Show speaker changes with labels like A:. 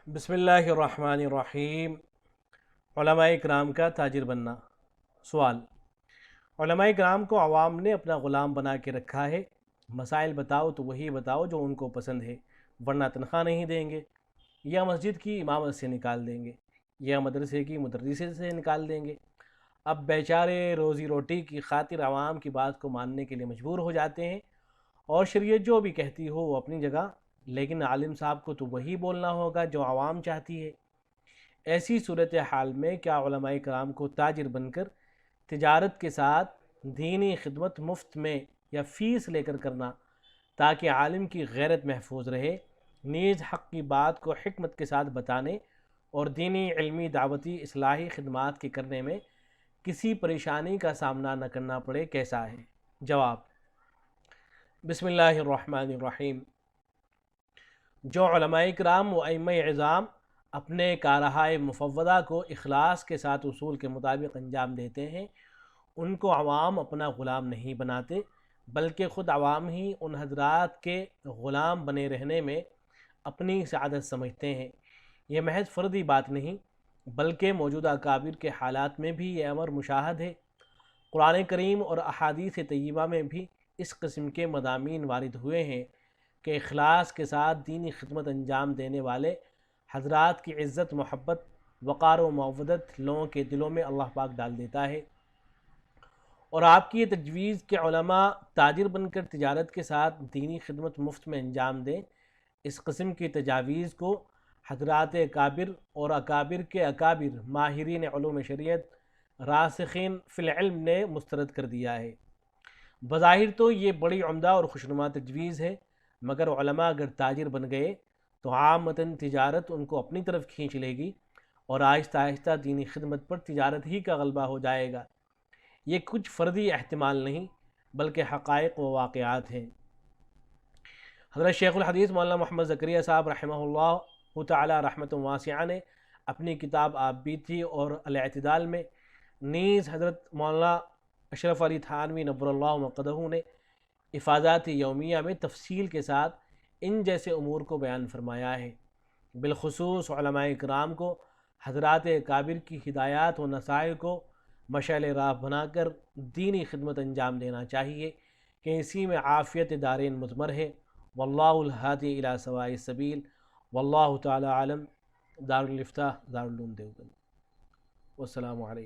A: بسم اللہ الرحمن الرحیم۔ علماء کرام کا تاجر بننا۔ سوال: علماء کرام کو عوام نے اپنا غلام بنا کے رکھا ہے، مسائل بتاؤ تو وہی بتاؤ جو ان کو پسند ہے، ورنہ تنخواہ نہیں دیں گے، یا مسجد کی امامت سے نکال دیں گے، یا مدرسے کی مدرسے سے نکال دیں گے۔ اب بیچارے روزی روٹی کی خاطر عوام کی بات کو ماننے کے لیے مجبور ہو جاتے ہیں، اور شریعت جو بھی کہتی ہو وہ اپنی جگہ، لیکن عالم صاحب کو تو وہی بولنا ہوگا جو عوام چاہتی ہے۔ ایسی صورتحال میں کیا علماء کرام کو تاجر بن کر تجارت کے ساتھ دینی خدمت مفت میں یا فیس لے کر کرنا، تاکہ عالم کی غیرت محفوظ رہے، نیز حق کی بات کو حکمت کے ساتھ بتانے اور دینی علمی دعوتی اصلاحی خدمات کے کرنے میں کسی پریشانی کا سامنا نہ کرنا پڑے، کیسا ہے؟ جواب: بسم اللہ الرحمن الرحیم۔ جو علماء کرام و ائمہ اعظام اپنے کارہائے مفوضہ کو اخلاص کے ساتھ اصول کے مطابق انجام دیتے ہیں، ان کو عوام اپنا غلام نہیں بناتے، بلکہ خود عوام ہی ان حضرات کے غلام بنے رہنے میں اپنی سعادت سمجھتے ہیں۔ یہ محض فردی بات نہیں، بلکہ موجودہ اکابر کے حالات میں بھی یہ امر مشاہد ہے۔ قرآن کریم اور احادیث طیبہ میں بھی اس قسم کے مضامین وارد ہوئے ہیں کہ اخلاص کے ساتھ دینی خدمت انجام دینے والے حضرات کی عزت، محبت، وقار و معودت لوگوں کے دلوں میں اللہ پاک ڈال دیتا ہے، اور آپ کی یہ تجویز کہ علماء تاجر بن کر تجارت کے ساتھ دینی خدمت مفت میں انجام دیں، اس قسم کی تجاویز کو حضرات اکابر اور اکابر کے اکابر ماہرین علوم شریعت راسخین فی العلم نے مسترد کر دیا ہے۔ بظاہر تو یہ بڑی عمدہ اور خوشنما تجویز ہے، مگر علماء اگر تاجر بن گئے تو عامتاً تجارت ان کو اپنی طرف کھینچ لے گی، اور آہستہ آہستہ دینی خدمت پر تجارت ہی کا غلبہ ہو جائے گا۔ یہ کچھ فردی احتمال نہیں، بلکہ حقائق و واقعات ہیں۔ حضرت شیخ الحدیث مولانا محمد زکریا صاحب رحمہ اللہ تعالی رحمۃ واسعہ نے اپنی کتاب آپ بیتی اور الاعتدال میں، نیز حضرت مولانا اشرف علی تھانوی نور اللہ مقدہ نے افادات یومیہ میں تفصیل کے ساتھ ان جیسے امور کو بیان فرمایا ہے۔ بالخصوص علماء کرام کو حضرات اکابر کی ہدایات و نصائح کو مشعل راہ بنا کر دینی خدمت انجام دینا چاہیے، کہ اسی میں عافیت دارین مضمر ہے۔ واللہ الہادی الی سواء السبیل، واللہ تعالی عالم۔ دارالفتاح، دارالعلوم دیوبند۔ والسلام علیکم۔